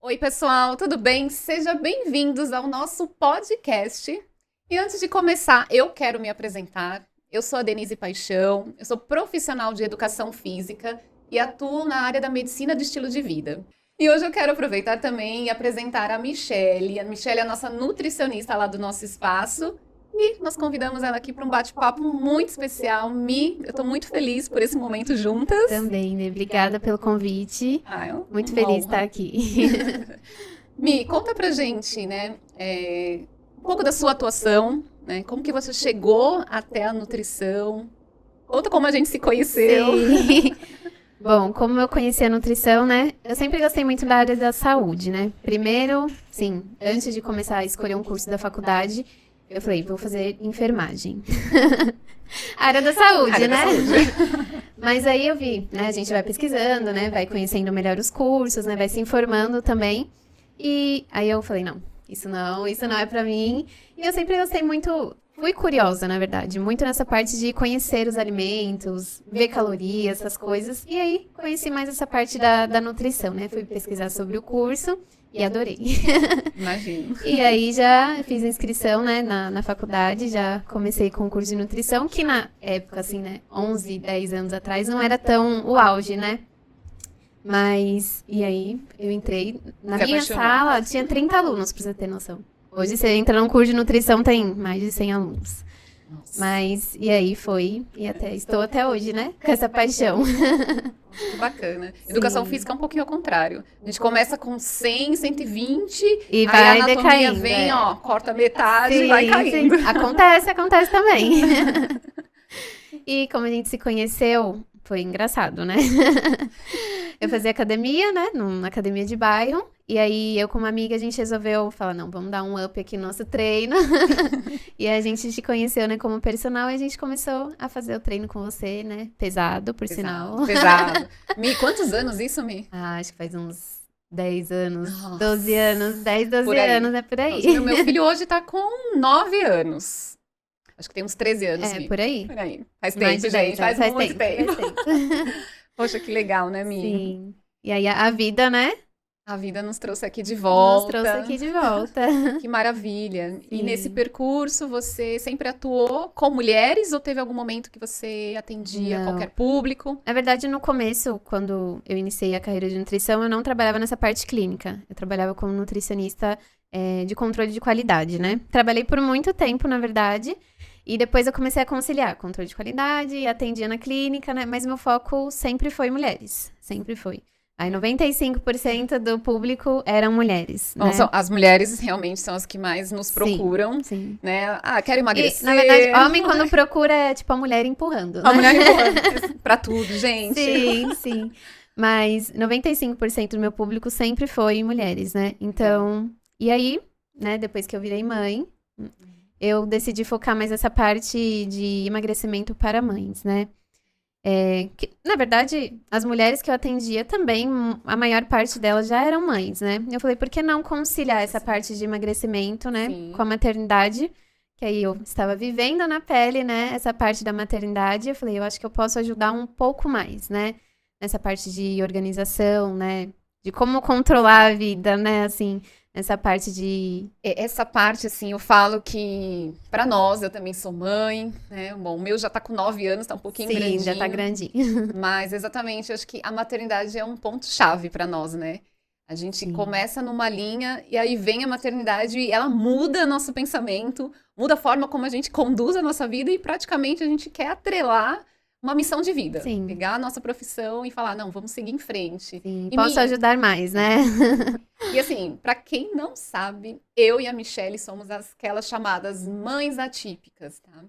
Oi, pessoal, tudo bem? Sejam bem-vindos ao nosso podcast. E antes de começar, eu quero me apresentar. Eu sou a Denise Paixão, eu sou profissional de educação física e atuo na área da medicina de estilo de vida. E hoje eu quero aproveitar também e apresentar a Michele. A Michele é a nossa nutricionista lá do nosso espaço. E nós convidamos ela aqui para um bate-papo muito especial. Eu estou muito feliz por esse momento juntas. Também, né? Obrigada pelo convite. Muito Uma feliz de honra. estar aqui. Mi, conta pra gente, né, um pouco da sua atuação, né, como que você chegou até a nutrição, conta como a gente se conheceu. Sim. Bom, como eu conheci a nutrição, né? Eu sempre gostei muito da área da saúde, né? Primeiro, sim, antes de começar a escolher um curso da faculdade, eu falei, vou fazer enfermagem. Área da saúde, Área da né? saúde. Mas aí eu vi, né? A gente vai pesquisando, né? Vai conhecendo melhor os cursos, né? Vai se informando também. E aí eu falei, não, isso não é pra mim. E eu sempre gostei muito, fui curiosa, na verdade, muito nessa parte de conhecer os alimentos, ver calorias, essas coisas. E aí conheci mais essa parte da nutrição, né? Fui pesquisar sobre o curso e adorei. Imagino. E aí já fiz a inscrição, né, na faculdade, já comecei com o curso de nutrição, que na época, assim, né, 11, 10 anos atrás, não era tão o auge, né? Mas, e aí, eu entrei, na Se minha apaixonou. sala, tinha 30 alunos, pra você ter noção. Hoje, você entra num curso de nutrição, tem mais de 100 alunos. Nossa, Mas, e aí foi, e estou até hoje, né, com essa paixão. que bacana. Educação Sim. física é um pouquinho ao contrário. A gente começa com 100, 120, E aí vai a anatomia decaindo, vem, é. ó, corta metade e vai Sim, caindo. sim. Acontece também. E como a gente se conheceu, foi engraçado, né? Eu fazia academia, né? Numa academia de bairro. E aí, eu com uma amiga, a gente resolveu falar, não, vamos dar um up aqui no nosso treino. E a gente se conheceu, né, como personal. E a gente começou a fazer o treino com você, né? Pesado, por sinal. Pesado. Mi, quantos anos isso, Mi? Ah, acho que faz uns 10 anos, Nossa. 12 anos, 10, 12 Por aí. anos, é por aí. Nossa, meu filho hoje tá com 9 anos. Acho que tem uns 13 anos, É, Mi. por aí. Por aí. Faz Mais tempo, de gente. 10 anos, Faz muito tempo. faz tempo. Poxa, que legal, né, Mi? Sim. E aí, a vida, né? A vida nos trouxe aqui de Nos volta. trouxe aqui de volta. Que maravilha. E Sim. nesse percurso, você sempre atuou com mulheres ou teve algum momento que você atendia Não. qualquer público? Na verdade, no começo, quando eu iniciei a carreira de nutrição, eu não trabalhava nessa parte clínica. Eu trabalhava como nutricionista, de controle de qualidade, né? Trabalhei por muito tempo, na verdade. E depois eu comecei a conciliar controle de qualidade e atendia na clínica, né? Mas meu foco sempre foi mulheres. Sempre foi. Aí 95% do público eram mulheres, Bom, né? as mulheres realmente são as que mais nos Sim, procuram, sim. né? Ah, quero E, emagrecer. na verdade, homem quando procura é tipo a mulher empurrando, A né? mulher empurrando pra tudo, gente. Sim, sim. Mas 95% do meu público sempre foi mulheres, né? Então, e aí, né, depois que eu virei mãe, eu decidi focar mais nessa parte de emagrecimento para mães, né? Na verdade, as mulheres que eu atendia também, a maior parte delas já eram mães, né? Eu falei, por que não conciliar essa parte de emagrecimento, né, Sim. com a maternidade? Que aí eu estava vivendo na pele, né, essa parte da maternidade. Eu falei, eu acho que eu posso ajudar um pouco mais, né? Nessa parte de organização, né? De como controlar a vida, né? Assim, nessa parte de... Essa parte, assim, eu falo que pra nós, eu também sou mãe, né? Bom, o meu já tá com 9 anos, tá um pouquinho Sim, grandinho. já tá grandinho. Mas exatamente, eu acho que a maternidade é um ponto-chave pra nós, né? A gente Sim. começa numa linha e aí vem a maternidade e ela muda nosso pensamento, muda a forma como a gente conduz a nossa vida e praticamente a gente quer atrelar uma missão de vida. Sim. Pegar a nossa profissão e falar, não, vamos seguir em frente. Sim, E posso Mi, ajudar mais, né? e assim, pra quem não sabe, eu e a Michelle somos aquelas chamadas mães atípicas, tá?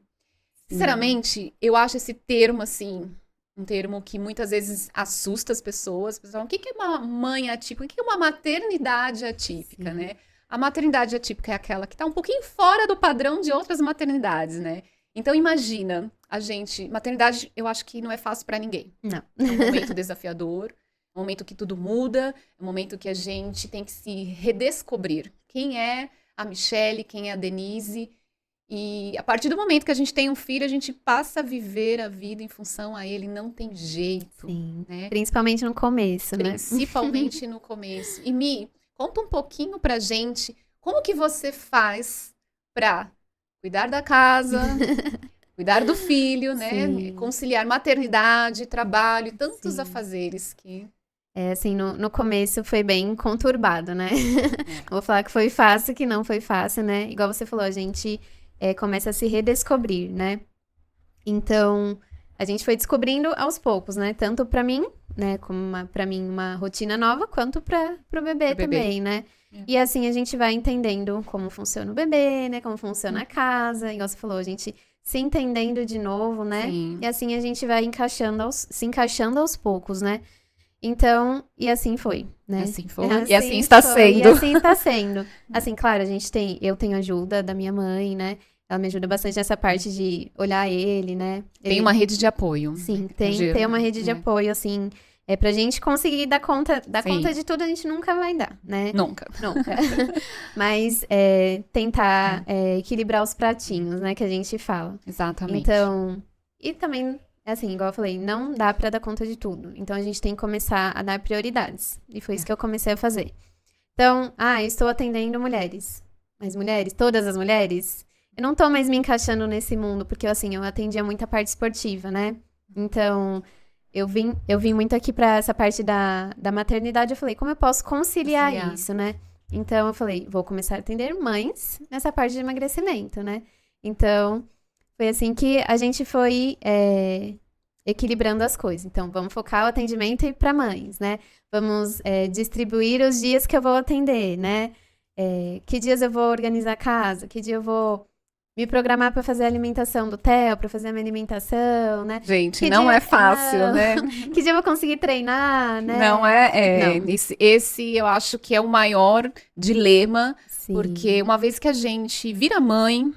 Sinceramente, eu acho esse termo, assim, um termo que muitas vezes assusta as pessoas. As pessoas falam, o que que é uma mãe atípica? O que que é uma maternidade atípica, Sim. né? A maternidade atípica é aquela que tá um pouquinho fora do padrão de outras maternidades, né? Então, imagina, a gente... Maternidade, eu acho que não é fácil pra ninguém. Não. É um momento desafiador, é um momento que tudo muda, é um momento que a gente tem que se redescobrir. Quem é a Michelle, quem é a Denise... E a partir do momento que a gente tem um filho, a gente passa a viver a vida em função a ele, não tem jeito, Sim. né? Principalmente no começo, né? Principalmente no começo. E Mi, conta um pouquinho pra gente como que você faz pra cuidar da casa, cuidar do filho, né? Sim. Conciliar maternidade, trabalho e tantos Sim. afazeres que... Assim, no começo foi bem conturbado, né? Vou falar que foi fácil, que não foi fácil, né? Igual você falou, a gente começa a se redescobrir, né? Então, a gente foi descobrindo aos poucos, né? Tanto pra mim, né? Como pra mim uma rotina nova, quanto pro bebê também, né? E assim a gente vai entendendo como funciona o bebê, né? Como funciona a casa. Igual você falou, a gente se entendendo de novo, né? Sim. E assim a gente vai se encaixando aos poucos, né? Então, e assim foi, né? Assim foi. E assim está sendo. E assim está sendo. Assim, claro, eu tenho ajuda da minha mãe, né? Ela me ajuda bastante nessa parte de olhar ele, né? Tem uma rede de apoio. Sim, tem uma rede de apoio, assim. Pra gente conseguir dar conta de tudo, a gente nunca vai dar, né? Nunca. Mas tentar equilibrar os pratinhos, né? Que a gente fala. Exatamente. Então, e também, assim, igual eu falei, não dá pra dar conta de tudo. Então, a gente tem que começar a dar prioridades. E foi isso que eu comecei a fazer. Então, eu estou atendendo mulheres. Mas mulheres, todas as mulheres, eu não tô mais me encaixando nesse mundo, porque, assim, eu atendia muita parte esportiva, né? Então, eu vim muito aqui pra essa parte da maternidade. Eu falei, como eu posso conciliar isso, né? Então, eu falei, vou começar a atender mães nessa parte de emagrecimento, né? Então, foi assim que a gente foi equilibrando as coisas. Então, vamos focar o atendimento para mães, né? Vamos distribuir os dias que eu vou atender, né? Que dias eu vou organizar a casa? Que dia eu vou me programar para fazer a alimentação do Theo, para fazer a minha alimentação, né? Gente, não é fácil, né? Que dia eu vou conseguir treinar, né? Não é. Não. Esse eu acho que é o maior dilema, Sim. Porque uma vez que a gente vira mãe,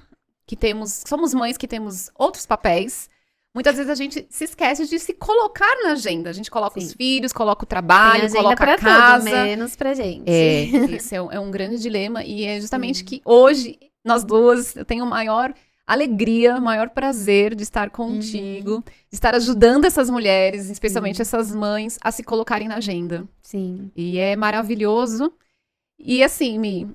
somos mães que temos outros papéis, muitas vezes a gente se esquece de se colocar na agenda. A gente coloca os filhos, coloca o trabalho, coloca a casa. Tudo, menos pra gente. Esse é um grande dilema e é justamente que hoje nós duas, eu tenho maior alegria, maior prazer de estar contigo, de estar ajudando essas mulheres, especialmente essas mães, a se colocarem na agenda. Sim. E é maravilhoso. E assim, Mi,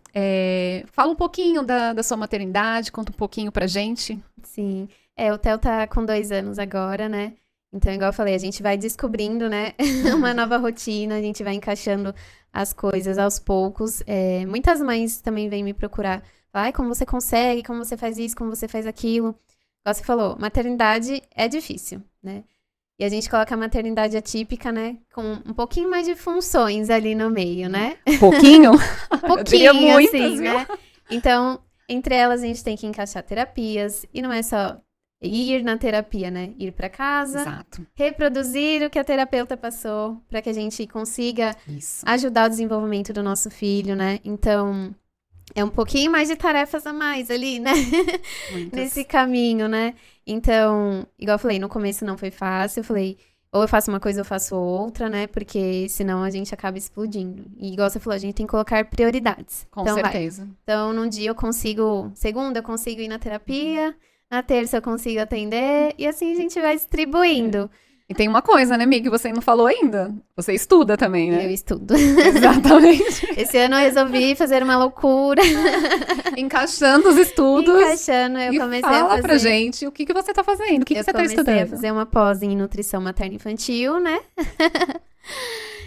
fala um pouquinho da sua maternidade, conta um pouquinho pra gente. Sim. O Theo tá com 2 anos agora, né? Então, igual eu falei, a gente vai descobrindo, né? Uma nova rotina, a gente vai encaixando as coisas aos poucos. Muitas mães também vêm me procurar. Ai, como você consegue, como você faz isso, como você faz aquilo. Igual você falou, maternidade é difícil, né? E a gente coloca a maternidade atípica, né? Com um pouquinho mais de funções ali no meio, né? Pouquinho? Pouquinho, muitas, assim, viu? né? Então, entre elas, a gente tem que encaixar terapias. E não é só ir na terapia, né? Ir pra casa, Exato. reproduzir o que a terapeuta passou, para que a gente consiga ajudar o desenvolvimento do nosso filho, né? Então, é um pouquinho mais de tarefas a mais ali, né? Nesse caminho, né? Então, igual eu falei, no começo não foi fácil. Eu falei, ou eu faço uma coisa ou eu faço outra, né? Porque senão a gente acaba explodindo. E igual você falou, a gente tem que colocar prioridades. Com certeza. Então, num dia eu consigo... Segunda eu consigo ir na terapia. Na terça eu consigo atender. E assim a gente vai distribuindo. E tem uma coisa, né, Mi, que você não falou ainda. Você estuda também, né? Eu estudo. Exatamente. Esse ano eu resolvi fazer uma loucura. Encaixando os estudos. Eu comecei a fazer... Fala pra gente o que você tá fazendo, o que você tá estudando. Eu comecei a fazer uma pós em nutrição materno-infantil, né?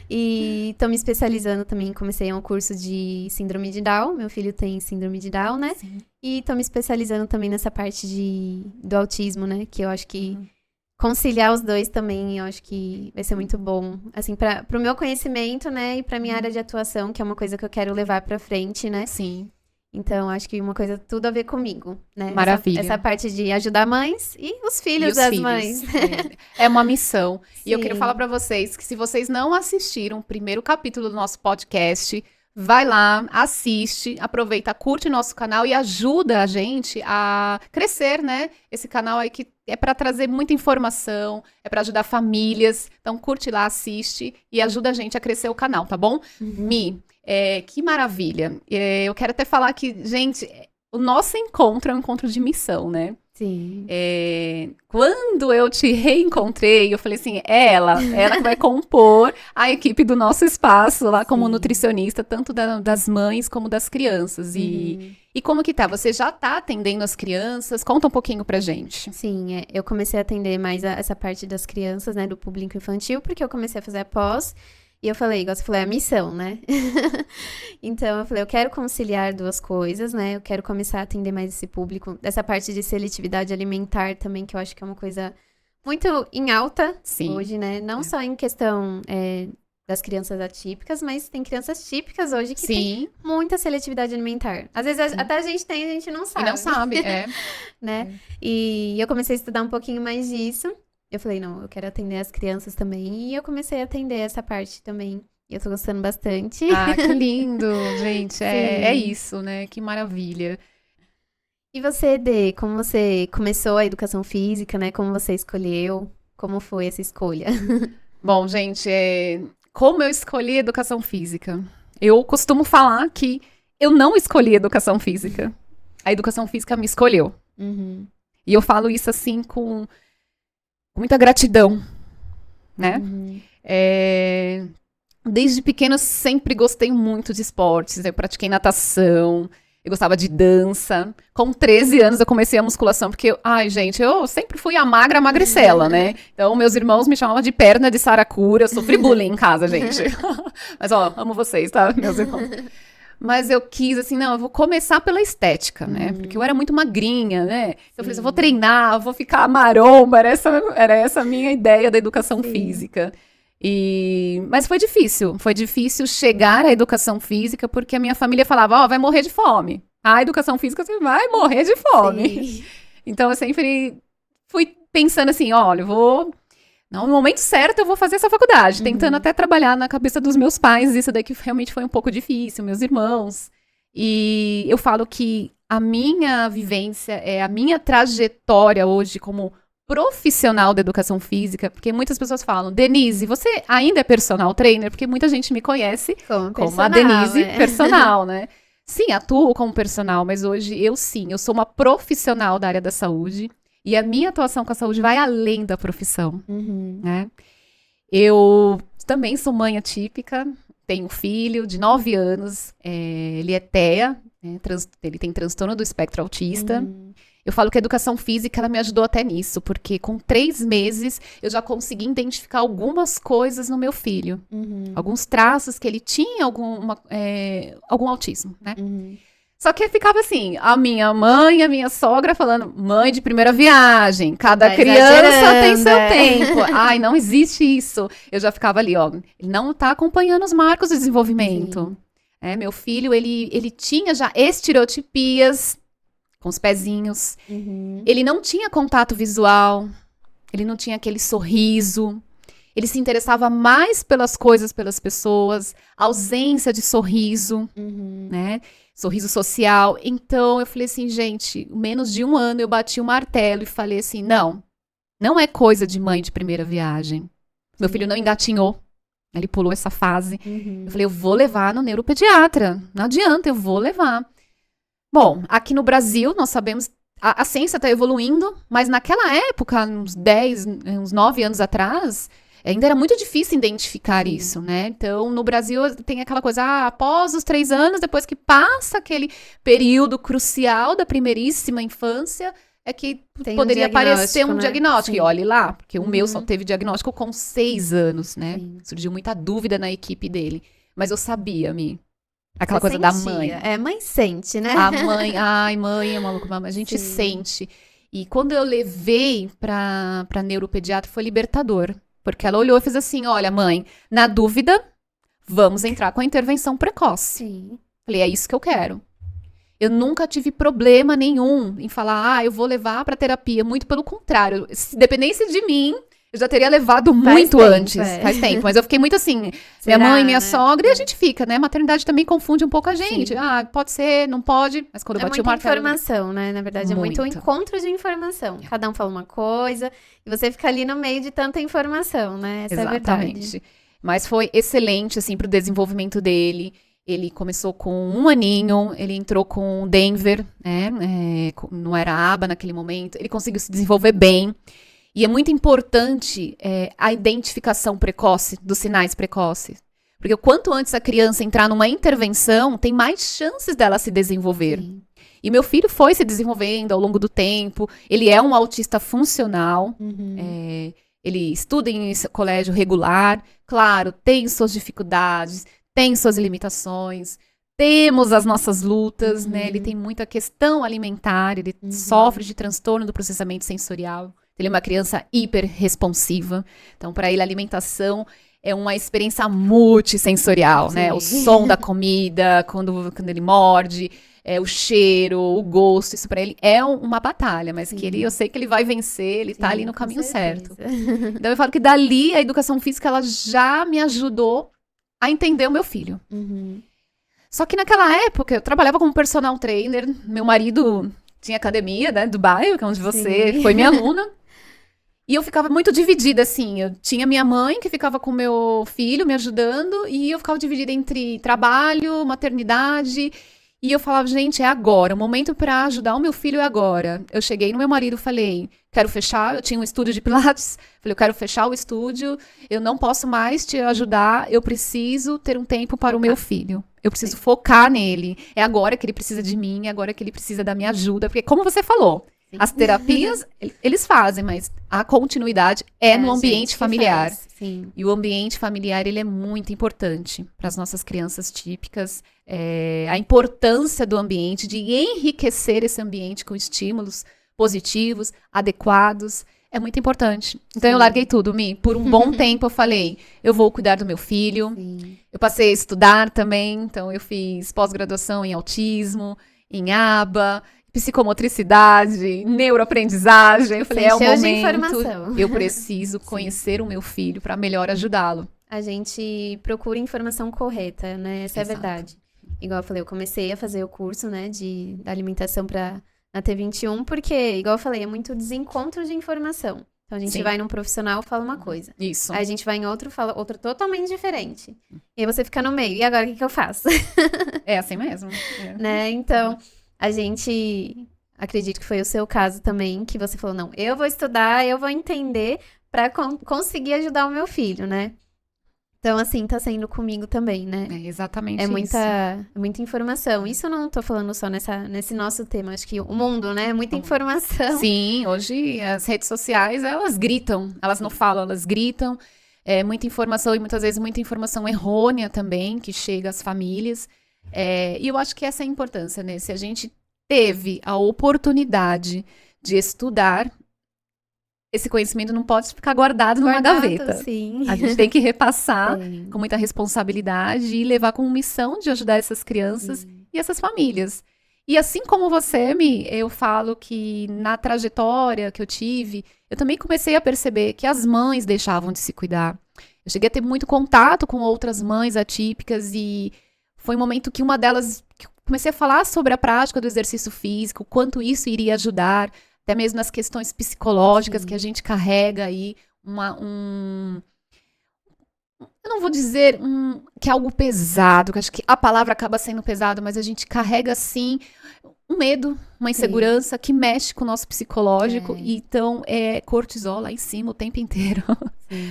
E tô me especializando também, comecei um curso de síndrome de Down. Meu filho tem síndrome de Down, né? Sim. E tô me especializando também nessa parte do autismo, né? Que eu acho que conciliar os dois também, eu acho que vai ser muito bom. Assim, pro meu conhecimento, né? E pra minha área de atuação, que é uma coisa que eu quero levar pra frente, né? Sim. Então, acho que uma coisa tudo a ver comigo, né? Maravilha. Essa parte de ajudar mães e os filhos das mães. É uma missão. Sim. E eu quero falar pra vocês que se vocês não assistiram o primeiro capítulo do nosso podcast, vai lá, assiste, aproveita, curte nosso canal e ajuda a gente a crescer, né? Esse canal aí que é para trazer muita informação, é para ajudar famílias. Então curte lá, assiste e ajuda a gente a crescer o canal, tá bom? Mi, que maravilha. Eu quero até falar que, gente, o nosso encontro é um encontro de missão, né? Sim. Quando eu te reencontrei, eu falei assim, ela que vai compor a equipe do nosso espaço lá como nutricionista, tanto das mães como das crianças. E como que tá? Você já tá atendendo as crianças? Conta um pouquinho pra gente. Sim, eu comecei a atender mais essa parte das crianças, né, do público infantil, porque eu comecei a fazer a pós. E eu falei, igual você falou, é a missão, né? Então, eu falei, eu quero conciliar duas coisas, né? Eu quero começar a atender mais esse público. Dessa parte de seletividade alimentar também, que eu acho que é uma coisa muito em alta hoje, né? Não só em questão das crianças atípicas, mas tem crianças típicas hoje que tem muita seletividade alimentar. Às vezes até a gente tem, a gente não sabe. E não sabe, né? E eu comecei a estudar um pouquinho mais disso. Eu falei, não, eu quero atender as crianças também. E eu comecei a atender essa parte também. E eu tô gostando bastante. Ah, que lindo, gente. É isso, né? Que maravilha. E você, Dê, como você começou a educação física, né? Como você escolheu? Como foi essa escolha? Bom, gente, como eu escolhi educação física? Eu costumo falar que eu não escolhi educação física. A educação física me escolheu. Uhum. E eu falo isso assim com muita gratidão, né? Uhum. Desde pequena eu sempre gostei muito de esportes. Eu pratiquei natação, eu gostava de dança. Com 13 anos eu comecei a musculação, porque, gente, eu sempre fui a magricela, né? Então, meus irmãos me chamavam de perna de saracura. Eu sofri bullying em casa, gente. Mas, amo vocês, tá, meus irmãos? Mas eu quis, assim, não, eu vou começar pela estética, né? Porque eu era muito magrinha, né? Então, eu falei assim, eu vou treinar, eu vou ficar maromba. Era essa a minha ideia da educação física. Mas foi difícil chegar à educação física, porque a minha família falava, vai morrer de fome. A educação física, você vai morrer de fome. Sim. Então, eu sempre fui pensando assim, olha, no momento certo eu vou fazer essa faculdade, tentando até trabalhar na cabeça dos meus pais, isso daqui realmente foi um pouco difícil, meus irmãos. E eu falo que a minha vivência, a minha trajetória hoje como profissional da educação física, porque muitas pessoas falam, Denise, você ainda é personal trainer? Porque muita gente me conhece como a Denise personal, né? Sim, atuo como personal, mas hoje eu sou uma profissional da área da saúde. E a minha atuação com a saúde vai além da profissão, né? Eu também sou mãe atípica, tenho um filho de 9 anos, ele é TEA, né, ele tem transtorno do espectro autista. Eu falo que a educação física, ela me ajudou até nisso, porque com 3 meses eu já consegui identificar algumas coisas no meu filho. Alguns traços que ele tinha algum autismo, né? Só que ficava assim, a minha mãe e a minha sogra falando, mãe de primeira viagem, cada criança tem seu tempo. Ai, não existe isso. Eu já ficava ali, ele não tá acompanhando os marcos de desenvolvimento. Meu filho, ele tinha já estereotipias com os pezinhos. Ele não tinha contato visual, ele não tinha aquele sorriso. Ele se interessava mais pelas coisas, pelas pessoas, ausência de sorriso, né? Sorriso social. Então, eu falei assim, gente, menos de 1 ano eu bati o martelo e falei assim, não é coisa de mãe de primeira viagem. Meu filho não engatinhou, ele pulou essa fase. Eu falei, eu vou levar no neuropediatra, não adianta, eu vou levar. Bom, aqui no Brasil, nós sabemos, a ciência está evoluindo, mas naquela época, uns 9 anos atrás, ainda era muito difícil identificar isso, né? Então, no Brasil, tem aquela coisa, após os 3 anos, depois que passa aquele período crucial da primeiríssima infância, é que poderia aparecer um diagnóstico. E olhe lá, porque o meu só teve diagnóstico com 6 anos, né? Surgiu muita dúvida na equipe dele. Mas eu sabia, aquela coisa da mãe. Mãe sente, né? A mãe, mãe é maluco, a gente sente. E quando eu levei pra neuropediatra, foi libertador. Porque ela olhou e fez assim, olha, mãe, na dúvida, vamos entrar com a intervenção precoce. Falei, é isso que eu quero. Eu nunca tive problema nenhum em falar, eu vou levar pra terapia. Muito pelo contrário. Se dependesse de mim, eu já teria levado muito antes. Faz tempo. Mas eu fiquei muito assim, minha mãe, minha sogra, e a gente fica, né? A maternidade também confunde um pouco a gente. Pode ser, não pode. Mas quando eu bati o martelo... É muita informação, né? Na verdade, é muito um encontro de informação. Cada um fala uma coisa, e você fica ali no meio de tanta informação, né? Essa é a verdade. Mas foi excelente, assim, pro desenvolvimento dele. Ele começou com 1 aninho, ele entrou com Denver, né? Não era aba naquele momento. Ele conseguiu se desenvolver bem. E é muito importante a identificação precoce dos sinais precoces. Porque quanto antes a criança entrar numa intervenção, tem mais chances dela se desenvolver. Sim. E meu filho foi se desenvolvendo ao longo do tempo. Ele é um autista funcional. Ele estuda em colégio regular. Claro, tem suas dificuldades, tem suas limitações. Temos as nossas lutas, né? Ele tem muita questão alimentar. Ele sofre de transtorno do processamento sensorial. Ele é uma criança hiper responsiva. Então, para ele, a alimentação é uma experiência multissensorial, Sim. né? O som da comida, quando ele morde, o cheiro, o gosto. Isso para ele é uma batalha, mas que eu sei que ele vai vencer, ele tá ali no caminho certo. Então, eu falo que dali a educação física, ela já me ajudou a entender o meu filho. Só que naquela época, eu trabalhava como personal trainer, meu marido tinha academia, né, do bairro, que é onde você foi minha aluna. E eu ficava muito dividida, assim. Eu tinha minha mãe, que ficava com meu filho, me ajudando. E eu ficava dividida entre trabalho, maternidade. E eu falava, gente, é agora. O momento para ajudar o meu filho é agora. Eu cheguei no meu marido e falei, quero fechar. Eu tinha um estúdio de pilates. Falei, eu quero fechar o estúdio. Eu não posso mais te ajudar. Eu preciso ter um tempo para o meu filho. Eu preciso focar nele. É agora que ele precisa de mim. É agora que ele precisa da minha ajuda. Porque, como você falou, as terapias, eles fazem, mas a continuidade é no ambiente familiar. E o ambiente familiar, ele é muito importante para as nossas crianças típicas. A importância do ambiente, de enriquecer esse ambiente com estímulos positivos, adequados, é muito importante. Então, eu larguei tudo, Mi. Por um bom tempo, eu falei, eu vou cuidar do meu filho. Eu passei a estudar também, então eu fiz pós-graduação em autismo, em aba, psicomotricidade, neuroaprendizagem. Eu falei, é o momento, eu preciso conhecer o meu filho para melhor ajudá-lo. A gente procura informação correta, né? Essa é a verdade. Igual eu falei, eu comecei a fazer o curso, né, da alimentação na T21, porque, igual eu falei, é muito desencontro de informação. Então, a gente vai num profissional, fala uma coisa. Isso. Aí a gente vai em outro, fala outra totalmente diferente. E aí você fica no meio. E agora, o que eu faço? É assim mesmo. Né? Então, a gente, acredito que foi o seu caso também, que você falou, não, eu vou estudar, eu vou entender para conseguir ajudar o meu filho, né? Então, assim, tá sendo comigo também, né? É exatamente isso. É muita informação. Isso eu não tô falando só nesse nosso tema, acho que o mundo, né? É muita informação. Sim, hoje as redes sociais, elas gritam, elas não falam, elas gritam. É muita informação e muitas vezes muita informação errônea também, que chega às famílias. E eu acho que essa é a importância, né? Se a gente teve a oportunidade de estudar, esse conhecimento não pode ficar guardado numa gaveta. Sim. A gente tem que repassar com muita responsabilidade e levar como missão de ajudar essas crianças e essas famílias. E assim como você, Mi, eu falo que na trajetória que eu tive, eu também comecei a perceber que as mães deixavam de se cuidar. Eu cheguei a ter muito contato com outras mães atípicas e foi um momento que uma delas, que eu comecei a falar sobre a prática do exercício físico, o quanto isso iria ajudar, até mesmo nas questões psicológicas que a gente carrega aí, eu não vou dizer que é algo pesado, que acho que a palavra acaba sendo pesado, mas a gente carrega, sim, um medo, uma insegurança que mexe com o nosso psicológico. E então, é cortisol lá em cima o tempo inteiro.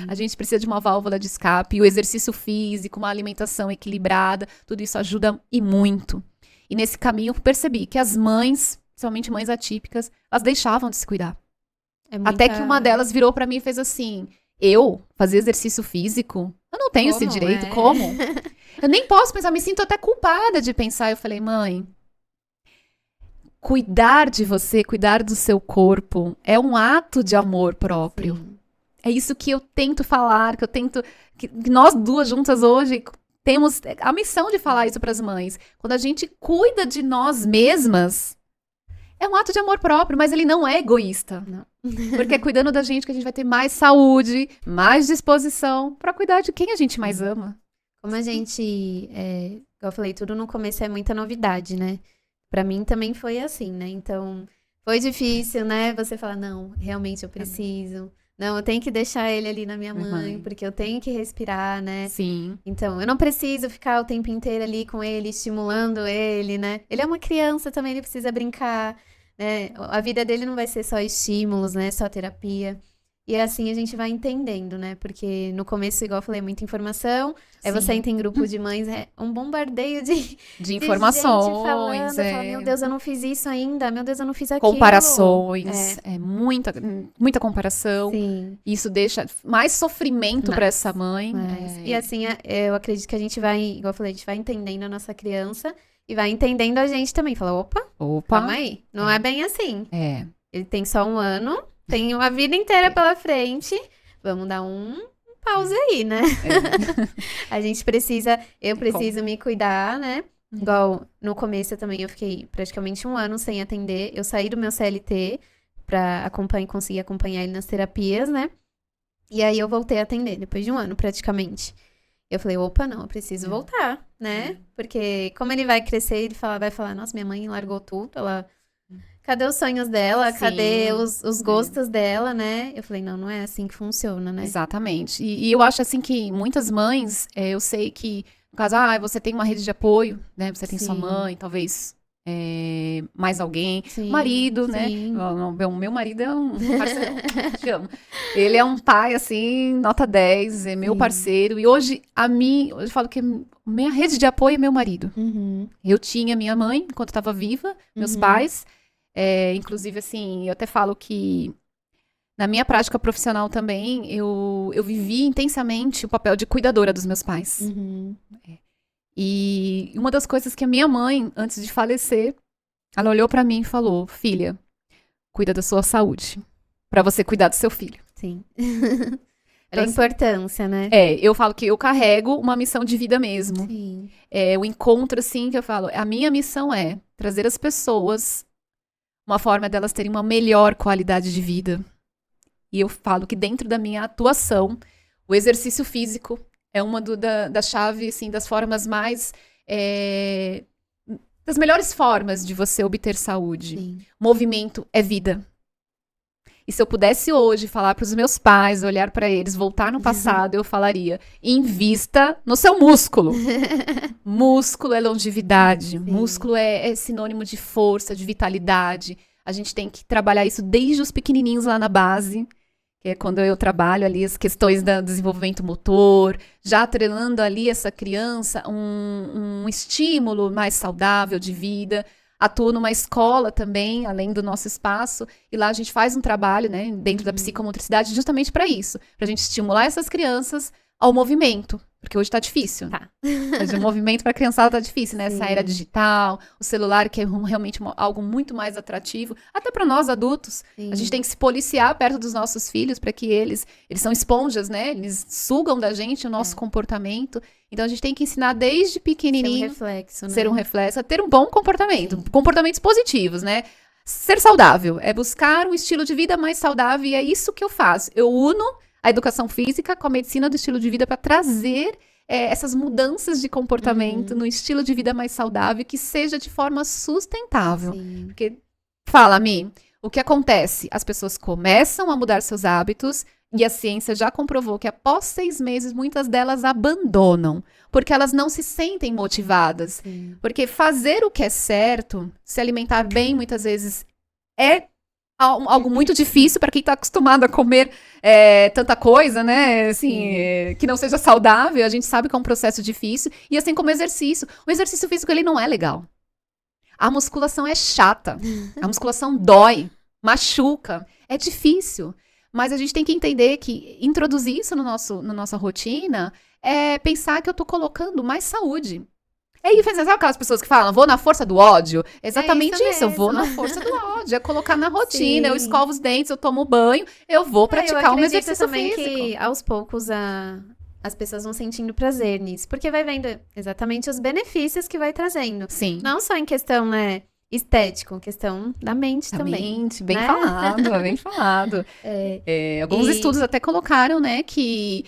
A gente precisa de uma válvula de escape, o exercício físico, uma alimentação equilibrada, tudo isso ajuda e muito. E nesse caminho eu percebi que as mães, principalmente mães atípicas, elas deixavam de se cuidar. Até que uma delas virou pra mim e fez assim, eu fazer exercício físico? Eu não tenho esse direito, como? Eu nem posso pensar, me sinto até culpada de pensar. Eu falei, mãe, cuidar de você, cuidar do seu corpo, é um ato de amor próprio. É isso que eu tento falar, que nós duas juntas hoje temos a missão de falar isso para as mães. Quando a gente cuida de nós mesmas, é um ato de amor próprio, mas ele não é egoísta. Não. Porque é cuidando da gente que a gente vai ter mais saúde, mais disposição para cuidar de quem a gente mais ama. Como a gente, como eu falei, tudo no começo é muita novidade, né? Pra mim também foi assim, né? Então, foi difícil, né? Você falar, não, realmente eu preciso. Não, eu tenho que deixar ele ali na minha mãe, Uhum. porque eu tenho que respirar, né? Sim. Então, eu não preciso ficar o tempo inteiro ali com ele, estimulando ele, né? Ele é uma criança também, ele precisa brincar, né? A vida dele não vai ser só estímulos, né? Só terapia. E assim a gente vai entendendo, né? Porque no começo, igual eu falei, muita informação. Aí você Sim. entra em grupo de mães, é um bombardeio de De gente informações, falando. Eu falo, meu Deus, eu não fiz isso ainda. Meu Deus, eu não fiz aquilo. comparações, muita comparação. Sim. Isso deixa mais sofrimento para essa mãe. Mas, e assim, eu acredito que a gente vai, igual eu falei, a gente vai entendendo a nossa criança e vai entendendo a gente também. Fala, opa, calma aí. Não é bem assim. É. Ele tem só 1 ano, tem uma vida inteira pela frente. Vamos dar um pause aí, né? A gente precisa, eu preciso me cuidar, né? Igual no começo também eu fiquei praticamente 1 ano sem atender. Eu saí do meu CLT pra conseguir acompanhar ele nas terapias, né? E aí eu voltei a atender, depois de 1 ano, praticamente. Eu falei, opa, não, eu preciso voltar, né? Porque como ele vai crescer, ele vai falar, nossa, minha mãe largou tudo, cadê os sonhos dela? Sim. Cadê os gostos dela, né? Eu falei, não é assim que funciona, né? Exatamente. E eu acho assim que muitas mães, eu sei que, no caso, você tem uma rede de apoio, né? Você tem sua mãe, talvez mais alguém, marido, né? O meu marido é um parceiro, te amo. Ele é um pai, assim, nota 10, é meu parceiro. E hoje, eu falo que minha rede de apoio é meu marido. Eu tinha minha mãe, enquanto estava viva, meus pais. Inclusive, assim, eu até falo que na minha prática profissional também, eu vivi intensamente o papel de cuidadora dos meus pais. E uma das coisas que a minha mãe, antes de falecer, ela olhou pra mim e falou, filha, cuida da sua saúde, pra você cuidar do seu filho. Sim. Olha a importância, né? Eu falo que eu carrego uma missão de vida mesmo. Sim. O encontro, assim, que eu falo, a minha missão é trazer as pessoas uma forma delas terem uma melhor qualidade de vida. E eu falo que dentro da minha atuação, o exercício físico é uma da chave, assim, das formas mais... das melhores formas de você obter saúde. Sim. Movimento é vida. E se eu pudesse hoje falar para os meus pais, olhar para eles, voltar no passado, eu falaria, invista no seu músculo. Músculo é longevidade. Sim. Músculo é sinônimo de força, de vitalidade. A gente tem que trabalhar isso desde os pequenininhos lá na base, que é quando eu trabalho ali as questões do desenvolvimento motor, já atrelando ali essa criança um estímulo mais saudável de vida. Atuo numa escola também, além do nosso espaço, e lá a gente faz um trabalho, né, dentro da psicomotricidade, justamente para isso, para a gente estimular essas crianças ao movimento, porque hoje tá difícil. Hoje o movimento para a criançada tá difícil, né? Essa era digital, o celular que é realmente algo muito mais atrativo, até para nós adultos. Sim. A gente tem que se policiar perto dos nossos filhos para que eles são esponjas, né? Eles sugam da gente o nosso comportamento. Então a gente tem que ensinar desde pequenininho. Ser um reflexo, né? Ser um reflexo, a ter um bom comportamento, Sim. comportamentos positivos, né? Ser saudável, é buscar um estilo de vida mais saudável e é isso que eu faço. Eu uno a educação física com a medicina do estilo de vida para trazer essas mudanças de comportamento no estilo de vida mais saudável que seja de forma sustentável. Sim. Porque, fala, Mi, o que acontece? As pessoas começam a mudar seus hábitos e a ciência já comprovou que após 6 meses, muitas delas abandonam, porque elas não se sentem motivadas. Sim. Porque fazer o que é certo, se alimentar bem, muitas vezes é algo muito difícil para quem está acostumado a comer tanta coisa, né? Assim, que não seja saudável. A gente sabe que é um processo difícil. E assim como o exercício. O exercício físico, ele não é legal. A musculação é chata. A musculação dói, machuca. É difícil. Mas a gente tem que entender que introduzir isso na nossa rotina é pensar que eu tô colocando mais saúde. E sabe aquelas pessoas que falam, vou na força do ódio? Exatamente isso, eu vou na força do ódio. É colocar na rotina, eu escovo os dentes, eu tomo banho, eu vou praticar um exercício físico. Que aos poucos as pessoas vão sentindo prazer nisso. Porque vai vendo exatamente os benefícios que vai trazendo. Sim. Não só em questão, né, estético, questão da mente também. Mente, bem falado, bem falado. Alguns estudos até colocaram, né, que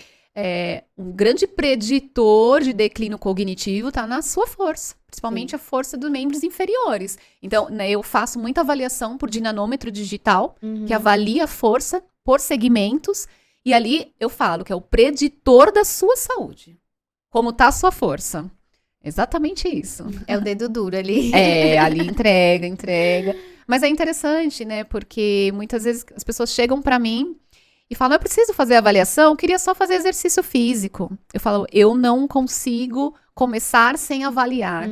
um grande preditor de declínio cognitivo está na sua força, principalmente a força dos membros inferiores. Então, né, eu faço muita avaliação por dinanômetro digital, que avalia a força por segmentos, e ali eu falo que é o preditor da sua saúde. Como tá a sua força. Exatamente isso. É o dedo duro ali. Ali entrega. Mas é interessante, né? Porque muitas vezes as pessoas chegam pra mim e falam, eu preciso fazer avaliação, eu queria só fazer exercício físico. Eu falo, eu não consigo começar sem avaliar.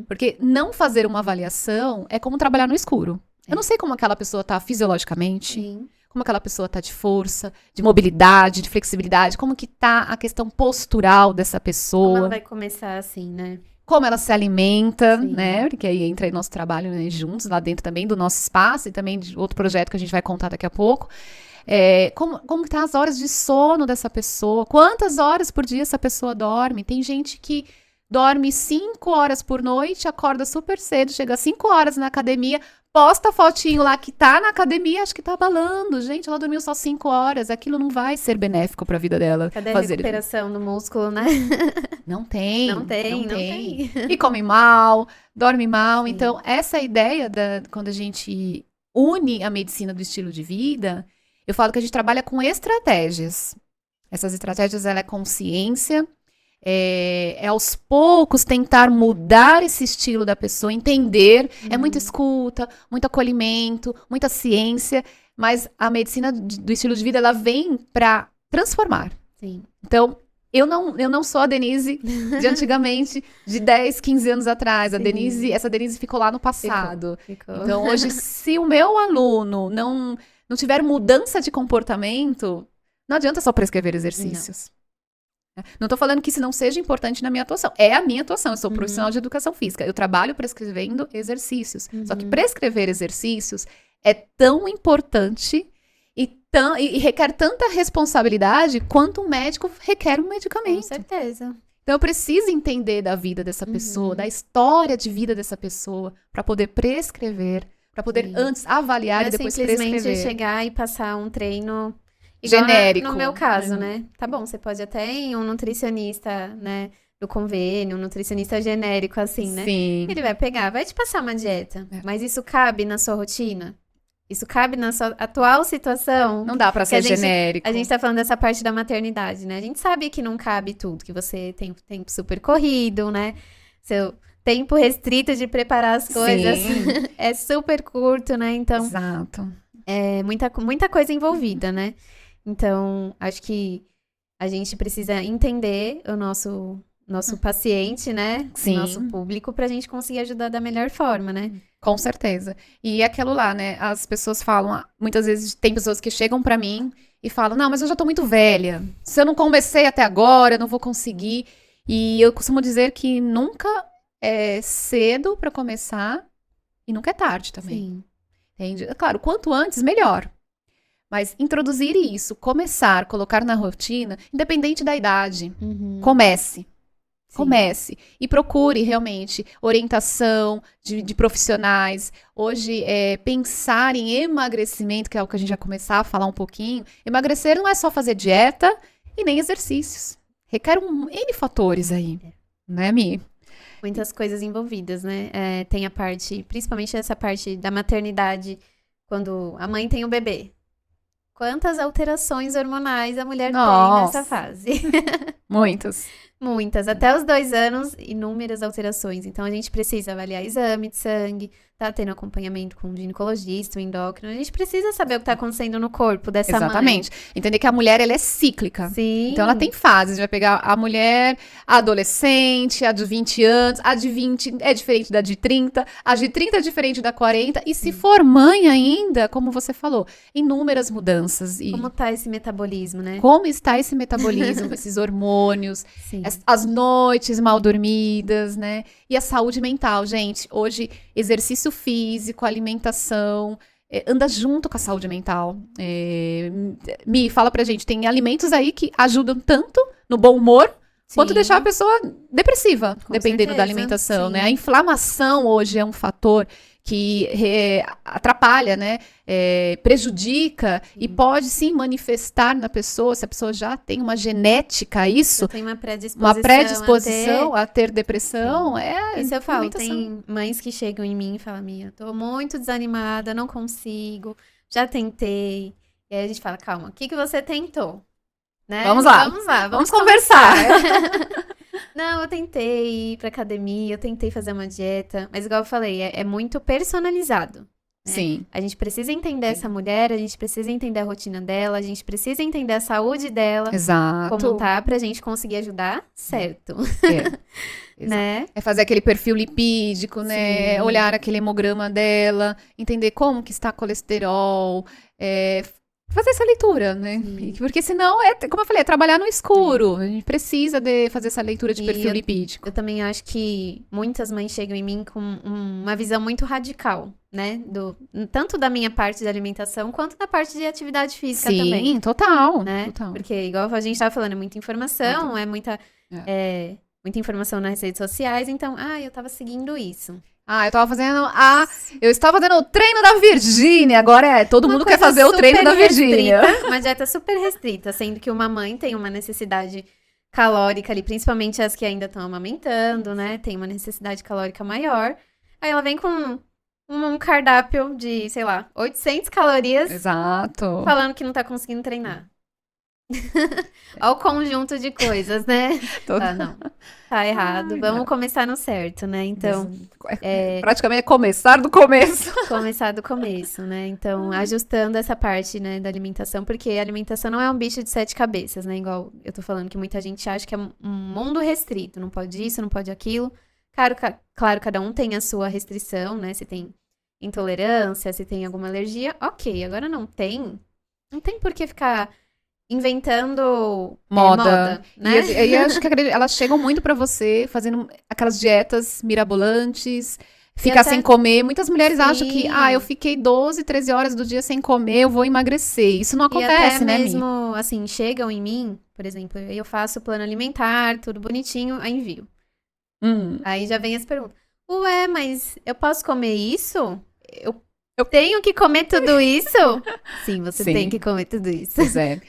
Porque não fazer uma avaliação é como trabalhar no escuro. Eu não sei como aquela pessoa tá fisiologicamente, Sim. como aquela pessoa tá de força, de mobilidade, de flexibilidade, como que tá a questão postural dessa Como pessoa. ela vai começar assim, né? Como ela se alimenta, Sim. né? Porque aí entra aí nosso trabalho, né, juntos, lá dentro também do nosso espaço e também de outro projeto que a gente vai contar daqui a pouco. Como que tá as horas de sono dessa pessoa? Quantas horas por dia essa pessoa dorme? Tem gente que dorme 5 horas por noite, acorda super cedo, chega às 5 horas na academia, posta fotinho lá que tá na academia, acho que tá abalando. Gente, ela dormiu só 5 horas, aquilo não vai ser benéfico pra vida dela. Cadê a recuperação do músculo, né? Não tem. Não tem. E come mal, dorme mal. Sim. Então, essa ideia quando a gente une a medicina do estilo de vida, eu falo que a gente trabalha com estratégias. Essas estratégias, ela é consciência, é aos poucos tentar mudar esse estilo da pessoa, entender. É muita escuta, muito acolhimento, muita ciência, mas a medicina do estilo de vida, ela vem para transformar. Sim. Então, eu não sou a Denise de antigamente, de 10, 15 anos atrás. Essa Denise ficou lá no passado. Ficou. Então, hoje, se o meu aluno não tiver mudança de comportamento, não adianta só prescrever exercícios. Não tô falando que isso não seja importante na minha atuação. É a minha atuação. Eu sou profissional de educação física. Eu trabalho prescrevendo exercícios. Só que prescrever exercícios é tão importante e requer tanta responsabilidade quanto um médico requer um medicamento. Com certeza. Então eu preciso entender da vida dessa pessoa, da história de vida dessa pessoa, para poder prescrever, para poder antes avaliar Não e depois simplesmente prescrever. chegar e passar um treino igual Genérico. No meu caso, né? Tá bom, você pode até ir em um nutricionista, né? Do convênio, um nutricionista genérico, assim, né? Sim. Ele vai pegar, vai te passar uma dieta. Mas isso cabe na sua rotina? Isso cabe na sua atual situação? Não dá para ser genérico. A gente tá falando dessa parte da maternidade, né? A gente sabe que não cabe tudo, que você tem um tempo super corrido, né? Seu tempo restrito de preparar as coisas é super curto, né? Então, Exato. é muita coisa envolvida, né? Então, acho que a gente precisa entender o nosso paciente, né? Sim. O nosso público, pra gente conseguir ajudar da melhor forma, né? Com certeza. E aquilo lá, né? As pessoas falam, muitas vezes tem pessoas que chegam pra mim e falam, não, mas eu já tô muito velha. Se eu não comecei até agora, eu não vou conseguir. E eu costumo dizer que nunca é cedo pra começar e nunca é tarde também. Sim. Entende? Claro, quanto antes, melhor. Mas introduzir isso, começar, colocar na rotina, independente da idade, comece. Comece e procure realmente orientação de profissionais. Hoje, pensar em emagrecimento, que é o que a gente vai começar a falar um pouquinho. Emagrecer não é só fazer dieta e nem exercícios. Requer N fatores aí, né, Mi? Muitas coisas envolvidas, né? Tem a parte, principalmente essa parte da maternidade, quando a mãe tem o bebê. Quantas alterações hormonais a mulher tem nessa fase? Muitas. Muitas. Até os 2 anos, inúmeras alterações. Então, a gente precisa avaliar exame de sangue, tá tendo acompanhamento com um ginecologista, um endócrino. A gente precisa saber o que tá acontecendo no corpo dessa mãe. Exatamente. Entender que a mulher, ela é cíclica. Sim. Então, ela tem fases. Vai pegar a mulher adolescente, a de 20 anos, a de 20 é diferente da de 30, a de 30 é diferente da 40. E se for mãe ainda, como você falou, inúmeras mudanças. E como tá esse metabolismo, né? como está esse metabolismo, esses hormônios, Sim. as noites mal dormidas, né? E a saúde mental, gente. Hoje, exercício físico, alimentação, anda junto com a saúde mental. Mi, fala pra gente, tem alimentos aí que ajudam tanto no bom humor, quanto deixar a pessoa depressiva, dependendo da alimentação, né? A inflamação hoje é um fator que atrapalha, né? Prejudica e pode sim manifestar na pessoa, se a pessoa já tem uma genética a isso, tem uma predisposição a ter depressão, isso eu falo, tem mães que chegam em mim e falam, Mia, tô muito desanimada, não consigo, já tentei. E E aí a gente fala, calma, o que você tentou? Né? Vamos lá. Vamos conversar. Não, eu tentei ir pra academia, eu tentei fazer uma dieta, mas igual eu falei, é muito personalizado. Né? Sim. A gente precisa entender essa mulher, a gente precisa entender a rotina dela, a gente precisa entender a saúde dela, Exato. como tá, pra gente conseguir ajudar certo. Né? É fazer aquele perfil lipídico, né? Sim. Olhar aquele hemograma dela, entender como que está colesterol, fazer essa leitura, né? Porque senão, como eu falei, é trabalhar no escuro. A gente precisa de fazer essa leitura de perfil lipídico. Eu também acho que muitas mães chegam em mim com uma visão muito radical, né? Tanto da minha parte de alimentação, quanto da parte de atividade física também. Sim, total, né? total. Porque, igual a gente tava falando, é muita informação, muita informação nas redes sociais. Então, eu tava seguindo isso. Eu estava fazendo o treino da Virgínia. Agora todo mundo quer fazer o treino da Virgínia. Uma dieta super restrita, sendo que uma mãe tem uma necessidade calórica ali, principalmente as que ainda estão amamentando, né? Tem uma necessidade calórica maior. Aí ela vem com um cardápio de, sei lá, 800 calorias. Exato. Falando que não tá conseguindo treinar. Olha o conjunto de coisas, né? Não, tá errado. Vamos começar no certo, né? Então, praticamente é começar do começo. Começar do começo, né? Então, ajustando essa parte, né, da alimentação, porque a alimentação não é um bicho de 7 cabeças, né? Igual eu tô falando que muita gente acha que é um mundo restrito, não pode isso, não pode aquilo. Claro, cada um tem a sua restrição, né? Se tem intolerância, se tem alguma alergia, ok. Agora não tem por que ficar inventando moda, né? E eu acho que elas chegam muito pra você fazendo aquelas dietas mirabolantes, ficar sem comer. Muitas mulheres acham que, eu fiquei 12, 13 horas do dia sem comer, eu vou emagrecer. Isso não acontece, né, mesmo, assim, chegam em mim, por exemplo, eu faço plano alimentar, tudo bonitinho, aí envio. Aí já vem as perguntas. Ué, mas eu posso comer isso? Eu tenho que comer tudo isso? Sim, você tem que comer tudo isso.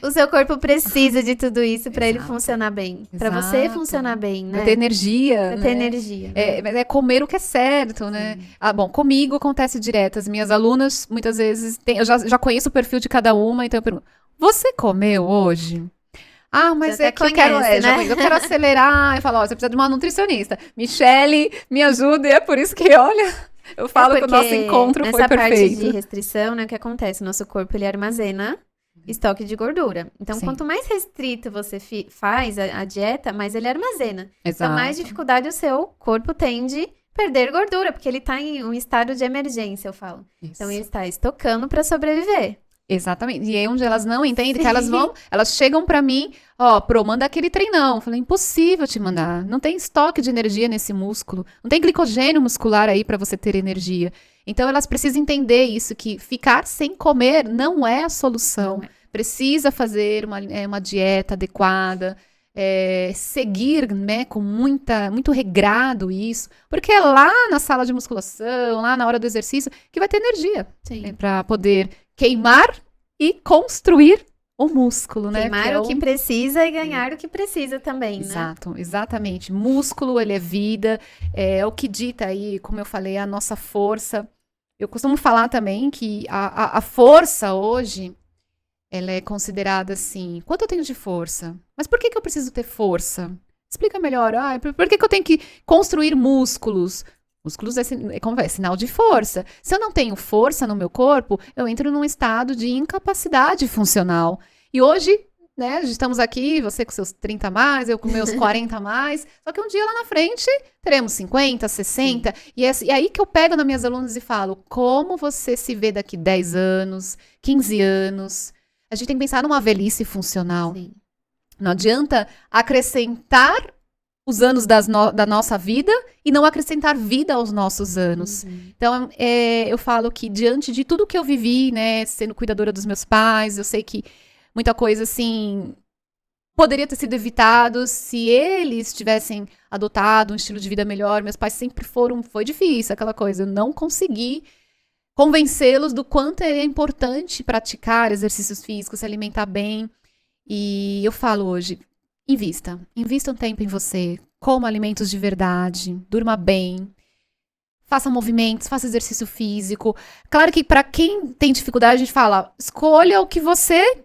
O seu corpo precisa de tudo isso pra ele funcionar bem. Pra você funcionar bem, né? Pra ter energia. Pra ter energia. É comer o que é certo, né? Bom, comigo acontece direto. As minhas alunas, muitas vezes, eu já conheço o perfil de cada uma, então eu pergunto, você comeu hoje? Mas é que eu quero acelerar. Eu falo, você precisa de uma nutricionista. Michele, me ajuda. E é por isso que, olha... Eu falo que o nosso encontro foi perfeito. Nessa parte de restrição, né, o que acontece? O nosso corpo, ele armazena estoque de gordura. Então, quanto mais restrito você faz a dieta, mais ele armazena. Exato. Então, mais dificuldade o seu corpo tem de perder gordura, porque ele tá em um estado de emergência, eu falo. Isso. Então, ele está estocando para sobreviver. Exatamente. E aí onde elas não entendem, que elas chegam pra mim, manda aquele treinão. Eu falei, impossível te mandar. Não tem estoque de energia nesse músculo. Não tem glicogênio muscular aí pra você ter energia. Então elas precisam entender isso, que ficar sem comer não é a solução. Precisa fazer uma dieta adequada, seguir, né, com muito regrado isso. Porque é lá na sala de musculação, lá na hora do exercício, que vai ter energia. Né, pra poder queimar e construir o músculo, né? Queimar o que precisa e ganhar o que precisa também, Exato, né? Exatamente. Músculo, ele é vida, é o que dita aí, como eu falei, a nossa força. Eu costumo falar também que a força hoje, ela é considerada assim, quanto eu tenho de força? Mas por que eu preciso ter força? Explica melhor. Por que eu tenho que construir músculos? Músculos é sinal de força. Se eu não tenho força no meu corpo, eu entro num estado de incapacidade funcional. E hoje, né, estamos aqui, você com seus 30 a mais, eu com meus 40 a mais, só que um dia lá na frente teremos 50, 60. E é aí que eu pego nas minhas alunas e falo, como você se vê daqui 10 anos, 15 anos? A gente tem que pensar numa velhice funcional. Sim. Não adianta acrescentar os anos da nossa vida e não acrescentar vida aos nossos anos. Então, eu falo que diante de tudo que eu vivi, né, sendo cuidadora dos meus pais, eu sei que muita coisa, assim, poderia ter sido evitado se eles tivessem adotado um estilo de vida melhor. Meus pais sempre foi difícil aquela coisa, eu não consegui convencê-los do quanto é importante praticar exercícios físicos, se alimentar bem. E eu falo hoje, invista um tempo em você, coma alimentos de verdade, durma bem, Faça movimentos, faça exercício físico. Claro que para quem tem dificuldade, a gente fala, escolha o que você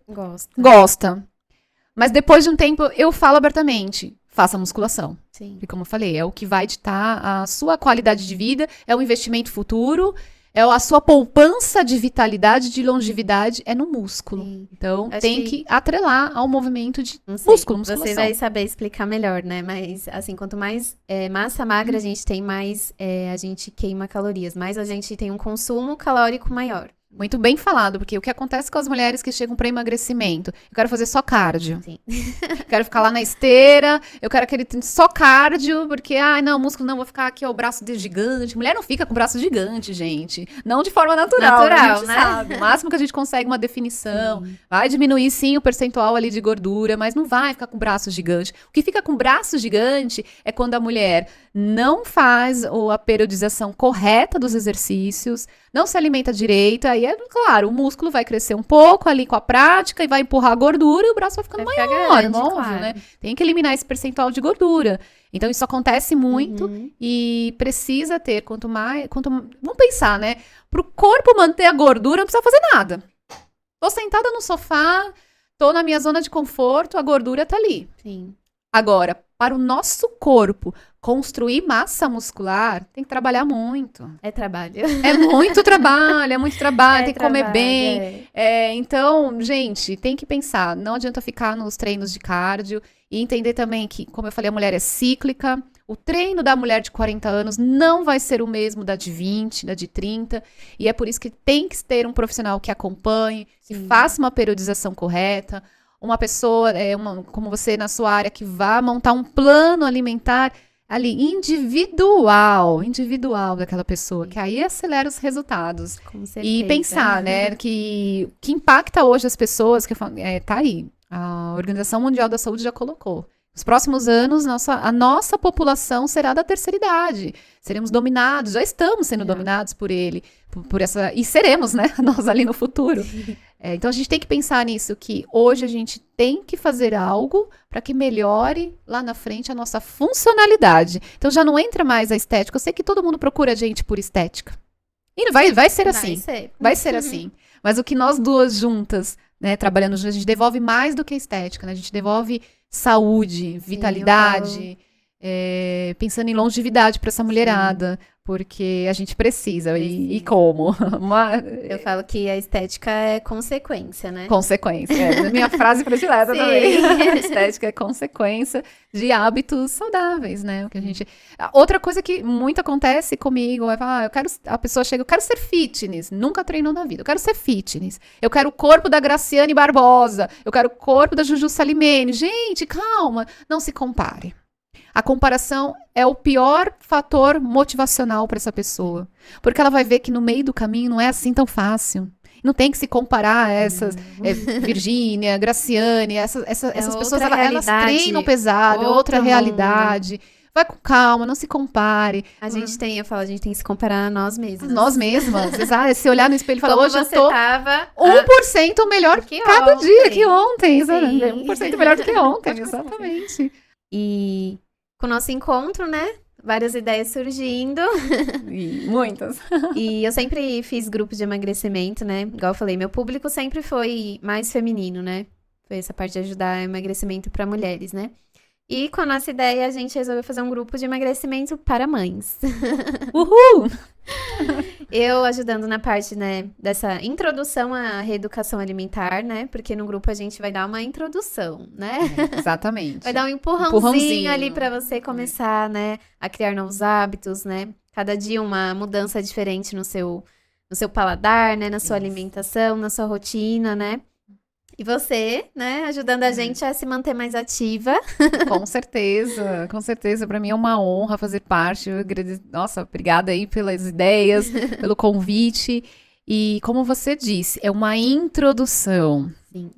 gosta. Mas depois de um tempo, eu falo abertamente, faça musculação. Sim. E como eu falei, é o que vai ditar a sua qualidade de vida, é um investimento futuro, é a sua poupança de vitalidade, de longevidade, é no músculo. Sim. Então, Acho tem que atrelar ao movimento de músculo, musculação. Você vai saber explicar melhor, né? Mas, assim, quanto mais massa magra a gente tem, mais a gente queima calorias. Mais a gente tem um consumo calórico maior. Muito bem falado, porque o que acontece com as mulheres que chegam para emagrecimento? Eu quero fazer só cardio. Sim. Quero ficar lá na esteira, eu quero aquele só cardio, porque, não, músculo não, vou ficar aqui, o braço de gigante. Mulher não fica com braço gigante, gente. Não de forma natural, a gente sabe. O máximo que a gente consegue uma definição. Vai diminuir, sim, o percentual ali de gordura, mas não vai ficar com braço gigante. O que fica com braço gigante é quando a mulher não faz a periodização correta dos exercícios, não se alimenta direito, aí é claro, o músculo vai crescer um pouco ali com a prática e vai empurrar a gordura e o braço vai ficando maior, grande, óbvio, claro. né? Tem que eliminar esse percentual de gordura. Então isso acontece muito e precisa ter, vamos pensar, né? Pro corpo manter a gordura, não precisa fazer nada. Tô sentada no sofá, tô na minha zona de conforto, a gordura tá ali. Sim. Agora, para o nosso corpo construir massa muscular, tem que trabalhar muito. É trabalho. É muito trabalho, tem que comer bem. Então, gente, tem que pensar. Não adianta ficar nos treinos de cardio e entender também que, como eu falei, a mulher é cíclica. O treino da mulher de 40 anos não vai ser o mesmo da de 20, da de 30. E é por isso que tem que ter um profissional que acompanhe, que faça uma periodização correta. Uma pessoa, como você na sua área, que vá montar um plano alimentar ali, individual daquela pessoa, que aí acelera os resultados. Com certeza. E pensar, né, que impacta hoje as pessoas, tá aí, a Organização Mundial da Saúde já colocou. Nos próximos anos, a nossa população será da terceira idade. Seremos dominados, já estamos sendo dominados por ele, e seremos, né, nós ali no futuro. Então a gente tem que pensar nisso, que hoje a gente tem que fazer algo para que melhore lá na frente a nossa funcionalidade. Então já não entra mais a estética. Eu sei que todo mundo procura a gente por estética. E vai ser assim. Vai ser assim. Mas o que nós duas juntas, né, trabalhando juntas, a gente devolve mais do que a estética, né? A gente devolve saúde, vitalidade, pensando em longevidade para essa mulherada. Porque a gente precisa. E como? Eu falo que a estética é consequência, né? Consequência. Minha frase predileta também. A estética é consequência de hábitos saudáveis, né? O que a gente... Outra coisa que muito acontece comigo é falar, a pessoa chega, eu quero ser fitness. Nunca treinou na vida. Eu quero ser fitness. Eu quero o corpo da Graciane Barbosa. Eu quero o corpo da Juju Salimene. Gente, calma. Não se compare. A comparação é o pior fator motivacional para essa pessoa. Porque ela vai ver que no meio do caminho não é assim tão fácil. Não tem que se comparar a essas Virgínia, Graciane, essas pessoas, elas treinam pesado, é outra realidade. Vai com calma, não se compare. A gente tem que se comparar a nós mesmas. Nós mesmas, exato. Se olhar no espelho e falar, hoje eu tô tava 1% melhor que cada dia que ontem. 1% melhor do que ontem, exatamente. E com o nosso encontro, né? Várias ideias surgindo. E muitas. E eu sempre fiz grupos de emagrecimento, né? Igual eu falei, meu público sempre foi mais feminino, né? Foi essa parte de ajudar o emagrecimento para mulheres, né? E com a nossa ideia, a gente resolveu fazer um grupo de emagrecimento para mães. Uhul! Eu ajudando na parte, né, dessa introdução à reeducação alimentar, né? Porque no grupo a gente vai dar uma introdução, né? Exatamente. Vai dar um empurrãozinho ali para você começar, né, a criar novos hábitos, né? Cada dia uma mudança diferente no seu paladar, né? Na sua alimentação, na sua rotina, né? E você, né, ajudando a gente a se manter mais ativa. Com certeza. Para mim é uma honra fazer parte. Nossa, obrigada aí pelas ideias, pelo convite. E como você disse, é uma introdução. Sim.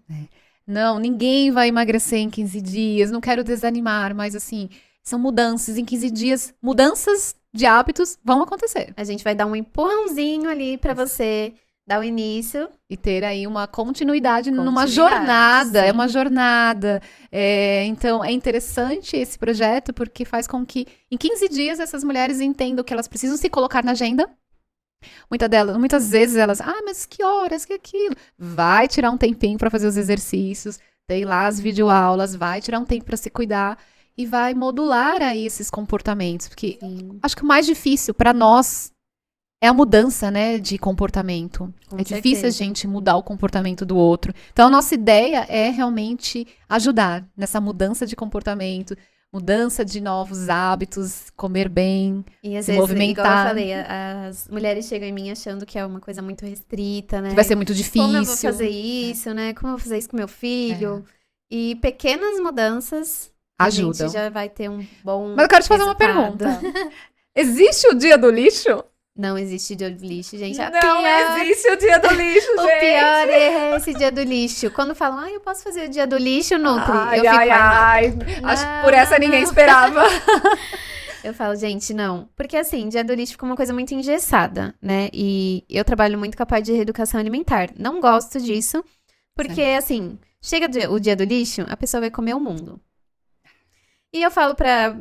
Não, ninguém vai emagrecer em 15 dias. Não quero desanimar, mas assim, são mudanças. Em 15 dias, mudanças de hábitos vão acontecer. A gente vai dar um empurrãozinho ali para você, dar o início. E ter aí uma continuidade numa Continuidade, jornada, sim. é uma jornada. Então, é interessante esse projeto porque faz com que em 15 dias essas mulheres entendam que elas precisam se colocar na agenda. Muitas vezes elas, mas que horas, que aquilo? Vai tirar um tempinho para fazer os exercícios, tem lá as videoaulas, vai tirar um tempo para se cuidar e vai modular aí esses comportamentos. Porque Sim, acho que o mais difícil para nós é a mudança, né, de comportamento. com É difícil a certeza. gente mudar o comportamento do outro. Então, a nossa ideia é realmente ajudar nessa mudança de comportamento, mudança de novos hábitos, comer bem, E às se vezes, igual eu movimentar, falei, as mulheres chegam em mim achando que é uma coisa muito restrita, né? que vai ser muito Como eu vou difícil. fazer isso, né? Como eu vou fazer isso com meu filho? E pequenas mudanças, a Ajudam. gente já vai ter um bom Mas eu quero te fazer uma resultado. pergunta. Existe o dia do lixo? Não existe dia do lixo, gente. existe o dia do lixo, O pior é esse dia do lixo. Quando falam, eu posso fazer o dia do lixo, Nutri? Ai, Eu fico, ai. não. Acho que por essa ninguém Não. esperava. Eu falo, gente, não. Porque assim, dia do lixo fica uma coisa muito engessada, né? E eu trabalho muito com a parte de reeducação alimentar. Não gosto disso, porque assim, chega o dia do lixo, a pessoa vai comer o mundo. E eu falo para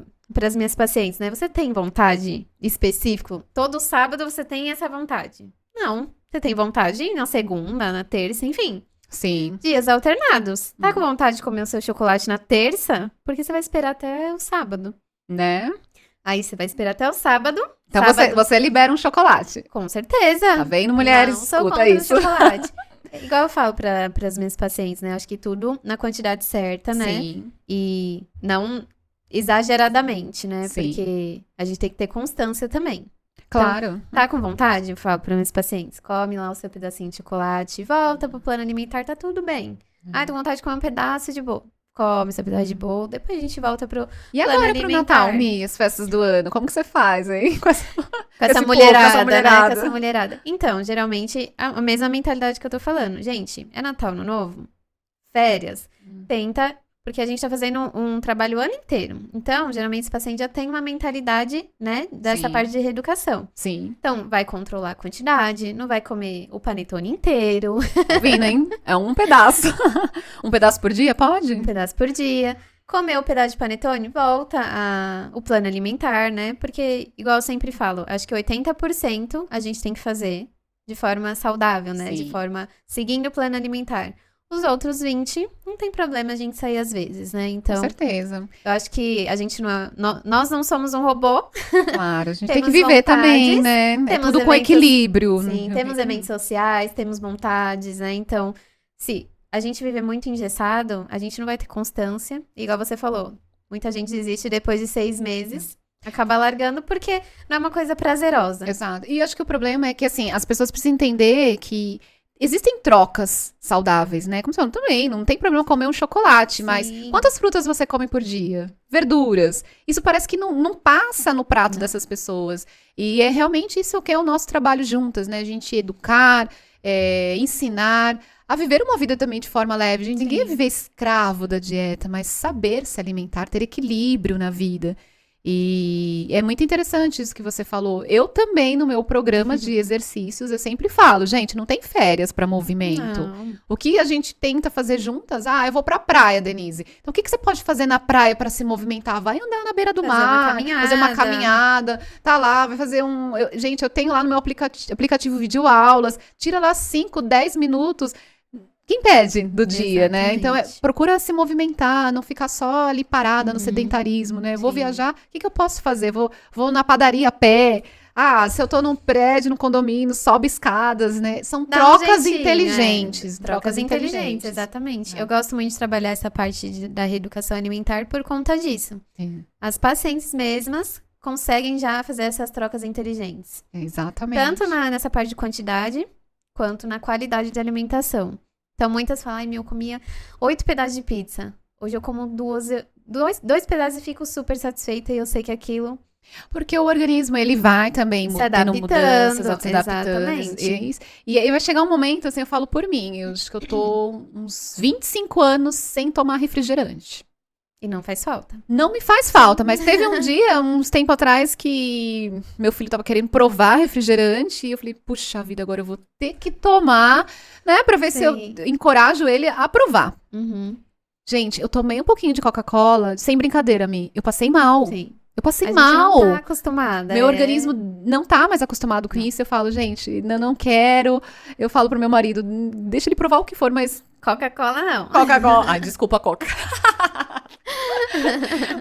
as minhas pacientes, né? Você tem vontade específico? Todo sábado você tem essa vontade? Não. Você tem vontade na segunda, na terça, enfim. Sim. Dias alternados. Tá com vontade de comer o seu chocolate na terça? Porque você vai esperar até o sábado. Né? Aí você vai esperar até o sábado. Então Sábado, você libera um chocolate. com certeza. Tá vendo, mulheres? Não sou Escuta contra o isso. chocolate. Igual eu falo para as minhas pacientes, né? Acho que tudo na quantidade certa, né? Sim. E não exageradamente, né? Sim. Porque a gente tem que ter constância também. Claro. Tá com vontade? Eu falo para meus pacientes, come lá o seu pedacinho de chocolate, volta pro plano alimentar, tá tudo bem. Tô com vontade de comer um pedaço de bolo. Come seu pedaço de bolo, depois a gente volta pro E plano agora pro alimentar. Natal, Mi, as festas do ano, como que você faz, hein? Com essa- Com essa Esse povo, mulherada, essa né? mulherada. Com essa mulherada. Então, geralmente, a mesma mentalidade que eu tô falando. Gente, é Natal, Ano Novo? Férias? Tenta, porque a gente tá fazendo um trabalho o ano inteiro. Então, geralmente, esse paciente já tem uma mentalidade, né? Dessa Sim. parte de reeducação. Sim. Então, vai controlar a quantidade, não vai comer o panetone inteiro, Ouvindo, hein? É um pedaço. Um pedaço por dia, pode? um pedaço por dia. Comer o pedaço de panetone, volta o plano alimentar, né? Porque, igual eu sempre falo, acho que 80% a gente tem que fazer de forma saudável, né? Sim. De forma seguindo o plano alimentar. Os outros 20, não tem problema a gente sair às vezes, né? Com Então, certeza. eu acho que a gente não é, nós não somos um robô. Claro, a gente tem que Temos viver também, vontades, né? É temos tudo com eventos- equilíbrio. Sim, temos eventos sociais, temos vontades, né? Então, se a gente viver muito engessado, a gente não vai ter constância. Igual você falou, muita gente desiste depois de 6 meses, acaba largando porque não é uma coisa prazerosa. Exato. E acho que o problema é que, assim, as pessoas precisam entender que existem trocas saudáveis, né? Como você falou, também, não tem problema comer um chocolate, mas Sim. quantas frutas você come por dia? Verduras. Isso parece que não passa no prato dessas pessoas. E é realmente isso que é o nosso trabalho juntas, né? A gente educar, ensinar a viver uma vida também de forma leve. Gente, ninguém Sim. é viver escravo da dieta, mas saber se alimentar, ter equilíbrio na vida. E é muito interessante isso que você falou. Eu também, no meu programa de exercícios, eu sempre falo, gente, não tem férias para movimento. Não. O que a gente tenta fazer juntas? Eu vou pra praia, Denise. Então, o que você pode fazer na praia para se movimentar? Vai andar na beira do Fazer uma mar, caminhada. fazer uma caminhada, tá lá, vai fazer gente, eu tenho lá no meu aplicativo videoaulas, tira lá 5, 10 minutos. Que impede do dia, né? Então, Exatamente. procura se movimentar, não ficar só ali parada no Uhum. sedentarismo, né? Vou Sim. viajar, o que eu posso fazer? Vou na padaria a pé. Se eu tô num prédio, num condomínio, sobe escadas, né? São Dá um trocas jeitinho, inteligentes. Trocas inteligentes, exatamente. É. Eu gosto muito de trabalhar essa parte da reeducação alimentar por conta disso. Sim, As pacientes mesmas conseguem já fazer essas trocas inteligentes. exatamente. Tanto nessa parte de quantidade, quanto na qualidade de alimentação. Então, muitas falam, eu comia 8 pedaços de pizza. Hoje eu como dois pedaços e fico super satisfeita e eu sei que aquilo... Porque o organismo, ele vai também Se tendo adaptando, mudanças, se adaptando. exatamente. E aí vai chegar um momento, assim, eu falo por mim, eu acho que eu tô uns 25 anos sem tomar refrigerante. E não faz falta. Não me faz falta, mas teve um dia, uns tempo atrás, que meu filho tava querendo provar refrigerante e eu falei, puxa vida, agora eu vou ter que tomar, né, pra ver se eu encorajo ele a provar. Uhum. Gente, eu tomei um pouquinho de Coca-Cola, sem brincadeira, Mi. Eu passei mal. Sim. Eu passei A gente mal. não tá acostumada. Meu organismo não tá mais acostumado com isso. Eu falo, gente, não quero. Eu falo pro meu marido, deixa ele provar o que for, mas Coca-Cola não. Coca-Cola. Ai, desculpa, Coca.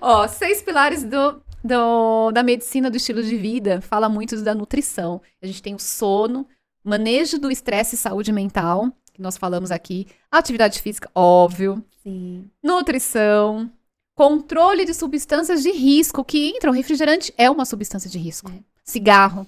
Ó, 6 pilares da medicina do estilo de vida. Fala muito da nutrição. A gente tem o sono, manejo do estresse e saúde mental, que nós falamos aqui. Atividade física, óbvio. Sim. Nutrição. Controle de substâncias de risco que entram. Refrigerante é uma substância de risco. É. Cigarro.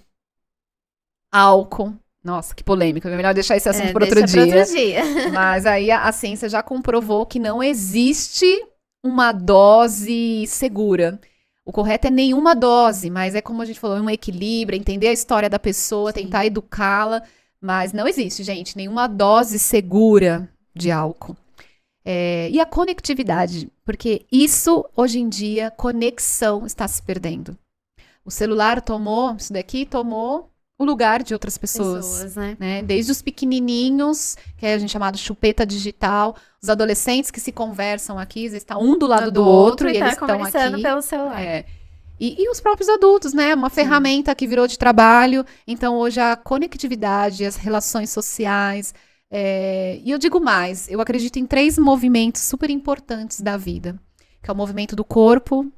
Álcool. Nossa, que polêmica. É melhor deixar esse assunto para outro deixa pra dia. outro dia. Mas aí a ciência já comprovou que não existe uma dose segura. O correto é nenhuma dose, mas é como a gente falou, um equilíbrio, entender a história da pessoa, Sim. tentar educá-la. Mas não existe, gente, nenhuma dose segura de álcool. E a conectividade, porque isso, hoje em dia, conexão está se perdendo. O celular isso daqui tomou o lugar de outras pessoas. Né? Desde os pequenininhos, que é a gente chamado chupeta digital, os adolescentes que se conversam aqui, eles estão um do lado do outro e tá eles estão conversando aqui. pelo celular. E os próprios adultos, né? Uma ferramenta que virou de trabalho. Então, hoje, a conectividade, as relações sociais. E eu digo mais, eu acredito em 3 movimentos super importantes da vida. Que é o movimento do corpo.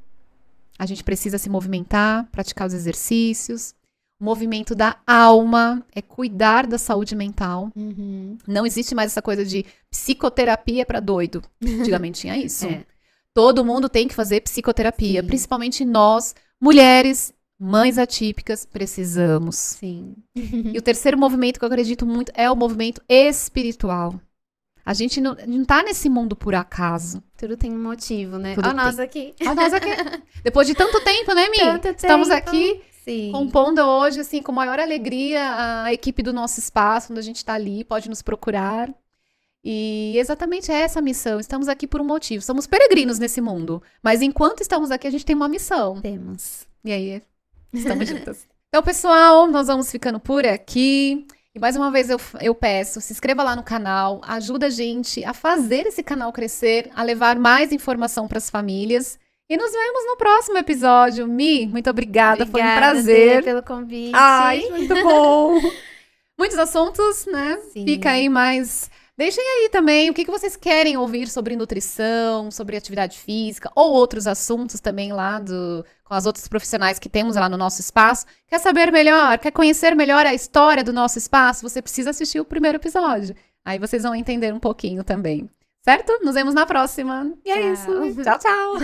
A gente precisa se movimentar, praticar os exercícios. O movimento da alma é cuidar da saúde mental. Uhum. Não existe mais essa coisa de psicoterapia para doido. Antigamente tinha isso. É. Todo mundo tem que fazer psicoterapia. Sim. Principalmente nós, mulheres, mães atípicas, precisamos. Sim. E o terceiro movimento que eu acredito muito é o movimento espiritual. A gente não tá nesse mundo por acaso. Tudo tem um motivo, né? Tudo Ó, nós aqui. Ó, nós aqui. Depois de tanto tempo, né, Mi? Tanto Estamos tempo. aqui. Sim. Compondo hoje, assim, com maior alegria, a equipe do nosso espaço, onde a gente está ali, pode nos procurar. E exatamente essa a missão. Estamos aqui por um motivo. Somos peregrinos nesse mundo. Mas enquanto estamos aqui, a gente tem uma missão. Temos. E aí, estamos juntas. Então, pessoal, nós vamos ficando por aqui. E mais uma vez eu peço, se inscreva lá no canal, ajuda a gente a fazer esse canal crescer, a levar mais informação para as famílias. E nos vemos no próximo episódio. Mi, muito obrigada, foi um prazer. Dê, pelo convite. Ai, muito bom. Muitos assuntos, né? Sim. Fica aí mais... Deixem aí também o que vocês querem ouvir sobre nutrição, sobre atividade física ou outros assuntos também lá com as outras profissionais que temos lá no nosso espaço. Quer saber melhor? Quer conhecer melhor a história do nosso espaço? Você precisa assistir o primeiro episódio. Aí vocês vão entender um pouquinho também. Certo? Nos vemos na próxima. E é isso. Tchau, tchau.